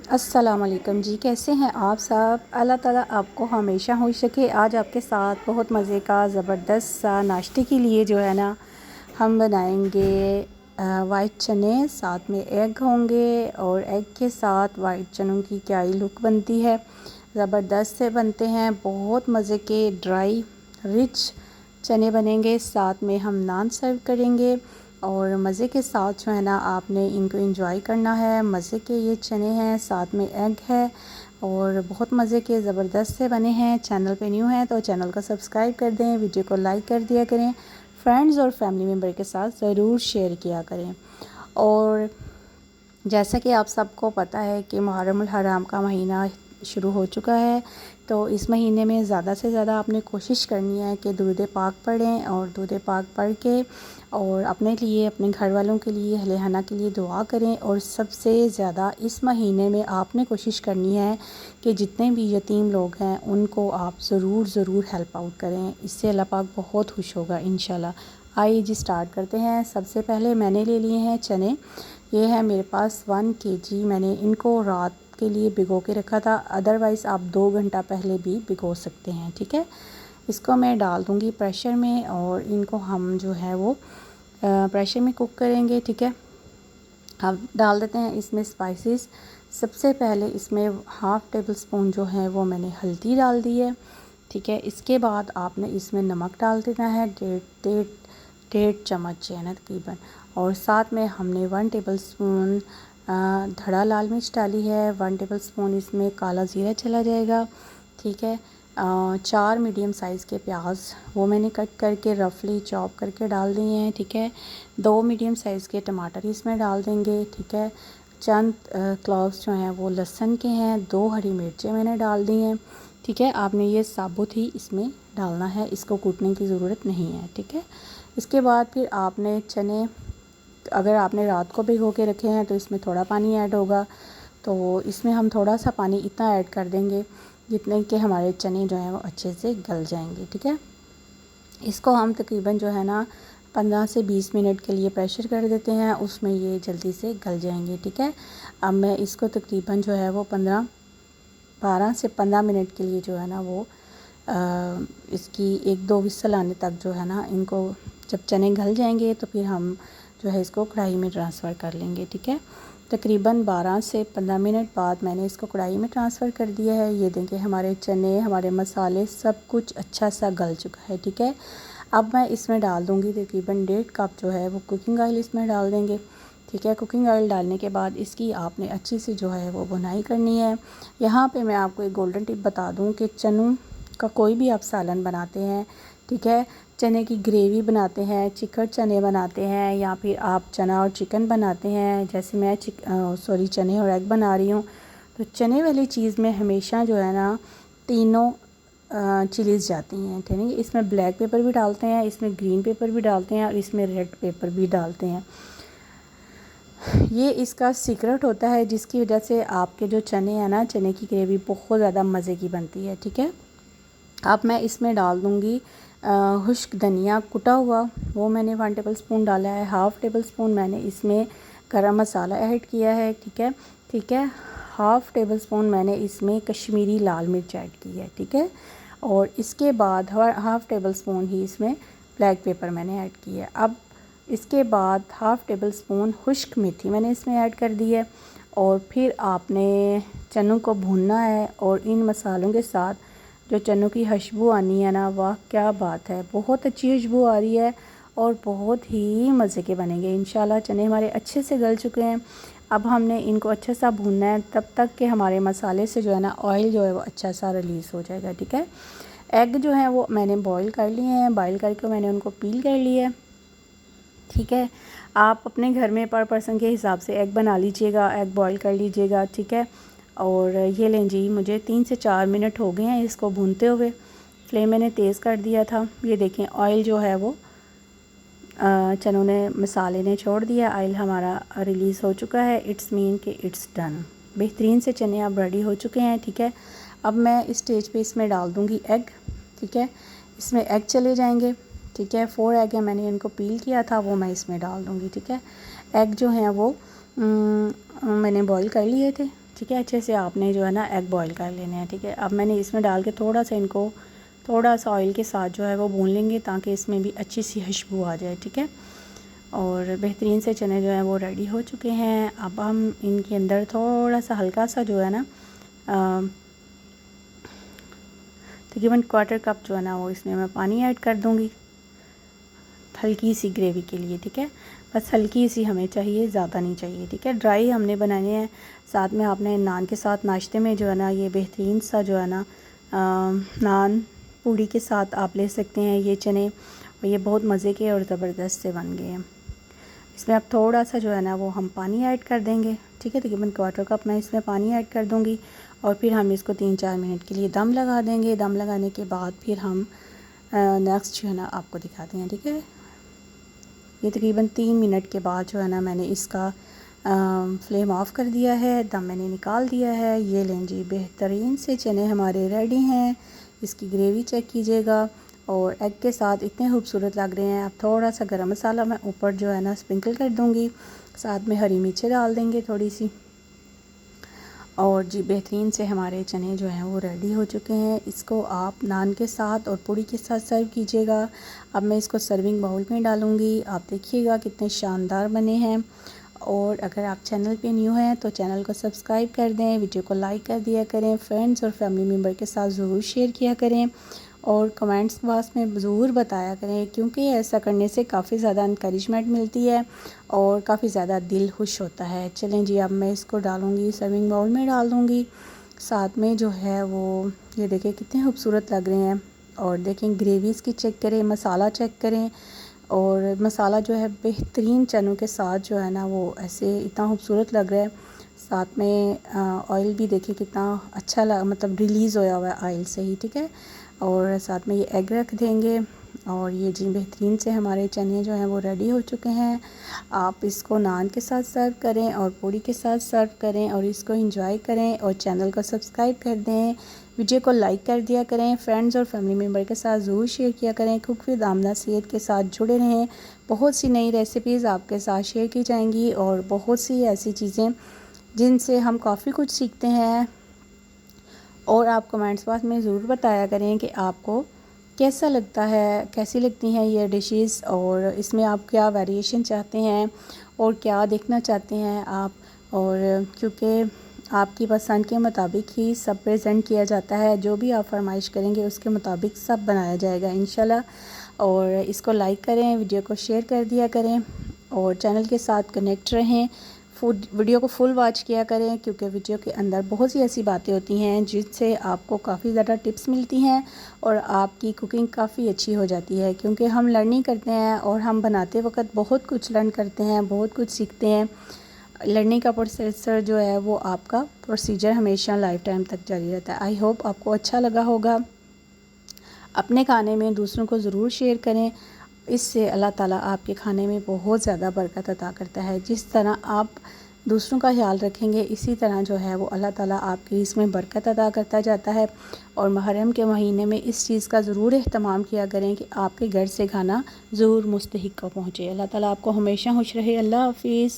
अस्सलाम वालेकुम जी, कैसे हैं आप सब। अल्लाह ताला आपको हमेशा खुश रखे। आज आपके साथ बहुत मज़े का ज़बरदस्त सा नाश्ते के लिए जो है ना हम बनाएंगे वाइट चने, साथ में एग होंगे और एग के साथ वाइट चनों की क्या ही लुक बनती है। ज़बरदस्त से बनते हैं, बहुत मज़े के ड्राई रिच चने बनेंगे। साथ में हम नान सर्व करेंगे और मज़े के साथ जो है ना आपने इनको एंजॉय करना है। मज़े के ये चने हैं, साथ में एग है और बहुत मज़े के ज़बरदस्त से बने हैं। चैनल पे न्यू है तो चैनल को सब्सक्राइब कर दें, वीडियो को लाइक कर दिया करें, फ्रेंड्स और फैमिली मेम्बर के साथ ज़रूर शेयर किया करें। और जैसा कि आप सबको पता है कि मुहर्रमुल हराम का महीना शुरू हो चुका है, तो इस महीने में ज़्यादा से ज़्यादा आपने कोशिश करनी है कि दुरूद पाक पढ़ें और दुरूद पाक पढ़ के और अपने लिए, अपने घर वालों के लिए, अहले हना के लिए दुआ करें। और सबसे ज़्यादा इस महीने में आपने कोशिश करनी है कि जितने भी यतीम लोग हैं उनको आप ज़रूर हेल्प आउट करें। इससे अल्लाह पाक बहुत खुश होगा इंशाल्लाह। आइए जी स्टार्ट करते हैं। सबसे पहले मैंने ले लिए हैं चने। ये है मेरे पास 1 केजी। मैंने इनको रात के लिए भिगो के रखा था, अदरवाइज़ आप 2 घंटा पहले भी भिगो सकते हैं, ठीक है। इसको मैं डाल दूँगी प्रेशर में और इनको हम जो है वो प्रेशर में कुक करेंगे, ठीक है। अब डाल देते हैं इसमें स्पाइसेस। सबसे पहले इसमें हाफ़ टेबल स्पून जो है वो मैंने हल्दी डाल दी है, ठीक है। इसके बाद आपने इसमें नमक डाल देना है, डेढ़ चम्मच है ना तकरीबन। और साथ में हमने 1 टेबल स्पून धड़ा लाल मिर्च डाली है, 1 टेबल स्पून इसमें काला ज़ीरा चला जाएगा, ठीक है। 4 मीडियम साइज़ के प्याज वो मैंने कट करके रफली चॉप करके डाल दिए हैं, ठीक है। 2 मीडियम साइज़ के टमाटर इसमें डाल देंगे, ठीक है। चंद क्लॉव्स जो हैं वो लहसुन के हैं, 2 हरी मिर्चें मैंने डाल दी हैं, ठीक है। आपने ये साबुत ही इसमें डालना है, इसको कूटने की ज़रूरत नहीं है, ठीक है। इसके बाद फिर आपने चने, अगर आपने रात को भिगो के रखे हैं तो इसमें थोड़ा पानी ऐड होगा, तो इसमें हम थोड़ा सा पानी इतना ऐड कर देंगे जितने कि हमारे चने जो हैं वो अच्छे से गल जाएंगे, ठीक है। इसको हम तकरीबन जो है ना 15 से 20 मिनट के लिए प्रेशर कर देते हैं, उसमें ये जल्दी से गल जाएंगे, ठीक है। अब मैं इसको तकरीबन जो है वो 12 से 15 मिनट के लिए जो है ना वो इसकी 1-2 विसल आने तक जो है ना इनको, जब चने गल जाएंगे तो फिर हम जो है इसको कढ़ाई में ट्रांसफ़र कर लेंगे, ठीक है। तकरीबन 12 से 15 मिनट बाद मैंने इसको कढ़ाई में ट्रांसफ़र कर दिया है। ये देखें हमारे चने, हमारे मसाले सब कुछ अच्छा सा गल चुका है, ठीक है। अब मैं इसमें डाल दूँगी तकरीबन 1.5 कप जो है वो कुकिंग ऑयल इसमें डाल देंगे, ठीक है। कुकिंग ऑयल डालने के बाद इसकी आपने अच्छी सी जो है वो भुनाई करनी है। यहाँ पे मैं आपको एक गोल्डन टिप बता दूँ कि चनों का कोई भी आप सालन बनाते हैं, ठीक है, चने की ग्रेवी बनाते हैं, चिकन चने बनाते हैं, या फिर आप चना और चिकन बनाते हैं, जैसे मैं चने और एग बना रही हूँ, तो चने वाली चीज़ में हमेशा जो है ना तीनों चिलीज़ जाती हैं, ठीक है। इसमें ब्लैक पेपर भी डालते हैं, इसमें ग्रीन पेपर भी डालते हैं और इसमें रेड पेपर भी डालते हैं। ये इसका सीक्रेट होता है जिसकी वजह से आपके जो चने हैं ना, चने की ग्रेवी बहुत ज़्यादा मज़े की बनती है, ठीक है। अब मैं इसमें डाल दूँगी खुश्क धनिया कुटा हुआ, वो मैंने 1 टेबल स्पून डाला है। हाफ़ टेबल स्पून मैंने इसमें गरम मसाला ऐड किया है, ठीक है। हाफ़ टेबल स्पून मैंने इसमें कश्मीरी लाल मिर्च ऐड की है, ठीक है। और इसके बाद हाफ़ टेबल स्पून ही इसमें ब्लैक पेपर मैंने ऐड की है। अब इसके बाद हाफ़ टेबल स्पून खुश्क मेथी मैंने इसमें ऐड कर दी है। और फिर आपने चनों को भूनना है और इन मसालों के साथ जो चनों की खुशबू आनी है ना, वाह क्या बात है, बहुत अच्छी खुशबू आ रही है और बहुत ही मज़े के बनेंगे इंशाल्लाह। चने हमारे अच्छे से गल चुके हैं। अब हमने इनको अच्छा सा भूनना है तब तक कि हमारे मसाले से जो है ना ऑयल जो है वो अच्छा सा रिलीज़ हो जाएगा, ठीक है। एग जो है वो मैंने बॉईल कर लिए हैं, बॉईल करके मैंने उनको पील कर लिया है, ठीक है। आप अपने घर में पर पर्सन के हिसाब से एग बना लीजिएगा, एग बॉईल कर लीजिएगा, ठीक है। और ये लें जी, मुझे 3 से 4 मिनट हो गए हैं इसको भूनते हुए। फ्लेम मैंने तेज़ कर दिया था। ये देखें ऑयल जो है वो चनों ने, मसाले ने छोड़ दिया, ऑयल हमारा रिलीज़ हो चुका है। इट्स मीन कि इट्स डन। बेहतरीन से चने अब रेडी हो चुके हैं, ठीक है। अब मैं इस स्टेज पे इसमें डाल दूँगी एग, ठीक है। इसमें एग चले जाएंगे, ठीक है। 4 एग है, मैंने इनको पील किया था, वो मैं इसमें डाल दूँगी, ठीक है। एग जो हैं वो मैंने बॉईल कर लिए थे, ठीक है। अच्छे से आपने जो है ना एग बॉईल कर लेने हैं। ठीक है। अब मैंने इसमें डाल के थोड़ा सा इनको थोड़ा सा ऑयल के साथ जो है वो भून लेंगे ताकि इसमें भी अच्छी सी खुशबू आ जाए। ठीक है। और बेहतरीन से चने जो हैं वो रेडी हो चुके हैं। अब हम इनके अंदर थोड़ा सा हल्का सा जो है ना तकरीबन 1/4 कप जो है ना वो इसमें मैं पानी ऐड कर दूँगी हल्की सी ग्रेवी के लिए। ठीक है। बस हल्की सी हमें चाहिए, ज़्यादा नहीं चाहिए। ठीक है। ड्राई हमने बनाने हैं। साथ में आपने नान के साथ नाश्ते में जो है ना ये बेहतरीन सा जो है ना नान पूड़ी के साथ आप ले सकते हैं ये चने, और ये बहुत मज़े के और ज़बरदस्त से बन गए हैं। इसमें अब थोड़ा सा जो है ना वो हम पानी ऐड कर देंगे। ठीक है। तकरीबन 1/4 कप मैं इसमें पानी ऐड कर दूँगी और फिर हम इसको 3-4 मिनट के लिए दम लगा देंगे। दम लगाने के बाद फिर हम नेक्स्ट जो है ना आपको दिखाते हैं। ठीक है। ये तकरीबन 3 मिनट के बाद जो है ना मैंने इसका फ्लेम ऑफ कर दिया है, दम मैंने निकाल दिया है। ये लें जी, बेहतरीन से चने हमारे रेडी हैं। इसकी ग्रेवी चेक कीजिएगा और एग के साथ इतने खूबसूरत लग रहे हैं। अब थोड़ा सा गरम मसाला मैं ऊपर जो है ना स्प्रिंकल कर दूँगी, साथ में हरी मिर्चें डाल देंगे थोड़ी सी। और जी बेहतरीन से हमारे चने जो हैं वो रेडी हो चुके हैं। इसको आप नान के साथ और पूड़ी के साथ सर्व कीजिएगा। अब मैं इसको सर्विंग बाउल में डालूँगी। आप देखिएगा कितने शानदार बने हैं। और अगर आप चैनल पे न्यू हैं तो चैनल को सब्सक्राइब कर दें, वीडियो को लाइक कर दिया करें, फ्रेंड्स और फैमिली मेम्बर के साथ ज़रूर शेयर किया करें और कमेंट्स बॉक्स में ज़रूर बताया करें, क्योंकि ऐसा करने से काफ़ी ज़्यादा इंकरेजमेंट मिलती है और काफ़ी ज़्यादा दिल खुश होता है। चलें जी, अब मैं इसको डालूँगी, सर्विंग बाउल में डाल दूँगी। साथ में जो है वो ये देखें कितने खूबसूरत लग रहे हैं। और देखें ग्रेवी इसकी चेक करें, मसाला चेक करें, और मसाला जो है बेहतरीन चनों के साथ जो है ना वो ऐसे इतना खूबसूरत लग रहा है। साथ में ऑयल भी देखिए कितना अच्छा मतलब रिलीज़ होया हुआ है ऑयल से ही। ठीक है। और साथ में ये एग रख देंगे। और ये जी बेहतरीन से हमारे चने जो हैं वो रेडी हो चुके हैं। आप इसको नान के साथ सर्व करें और पूड़ी के साथ सर्व करें और इसको एंजॉय करें। और चैनल को सब्सक्राइब कर दें, वीडियो को लाइक कर दिया करें, फ्रेंड्स और फैमिली मेम्बर के साथ ज़रूर शेयर किया करें। कुक विद आमना सेहत के साथ जुड़े रहें। बहुत सी नई रेसिपीज़ आपके साथ शेयर की जाएंगी और बहुत सी ऐसी चीज़ें जिनसे हम काफ़ी कुछ सीखते हैं। और आप कमेंट्स बॉक्स में ज़रूर बताया करें कि आपको कैसा लगता है, कैसी लगती हैं ये डिशेस, और इसमें आप क्या वेरिएशन चाहते हैं और क्या देखना चाहते हैं आप। और क्योंकि आपकी पसंद के मुताबिक ही सब प्रेजेंट किया जाता है, जो भी आप फरमाइश करेंगे उसके मुताबिक सब बनाया जाएगा इंशाल्लाह। और इसको लाइक करें, वीडियो को शेयर कर दिया करें और चैनल के साथ कनेक्ट रहें। वीडियो को फुल वॉच किया करें, क्योंकि वीडियो के अंदर बहुत सी ऐसी बातें होती हैं जिनसे आपको काफ़ी ज़्यादा टिप्स मिलती हैं और आपकी कुकिंग काफ़ी अच्छी हो जाती है। क्योंकि हम लर्निंग करते हैं और हम बनाते वक्त बहुत कुछ लर्न करते हैं, बहुत कुछ सीखते हैं। लर्निंग का प्रोसेसर जो है वो आपका प्रोसीजर हमेशा लाइफ टाइम तक जारी रहता है। आई होप आपको अच्छा लगा होगा। अपने खाने में दूसरों को ज़रूर शेयर करें, इससे अल्लाह ताला आपके खाने में बहुत ज़्यादा बरकत अता करता है। जिस तरह आप दूसरों का ख्याल रखेंगे, इसी तरह जो है वो अल्लाह ताला आपकी इसमें बरकत अता करता जाता है। और मुहर्रम के महीने में इस चीज़ का ज़रूर एहतमाम किया करें कि आपके घर से खाना ज़रूर मुस्तहिक को पहुँचे। अल्लाह ताला आपको हमेशा खुश रहे। अल्लाह हाफ़िज़।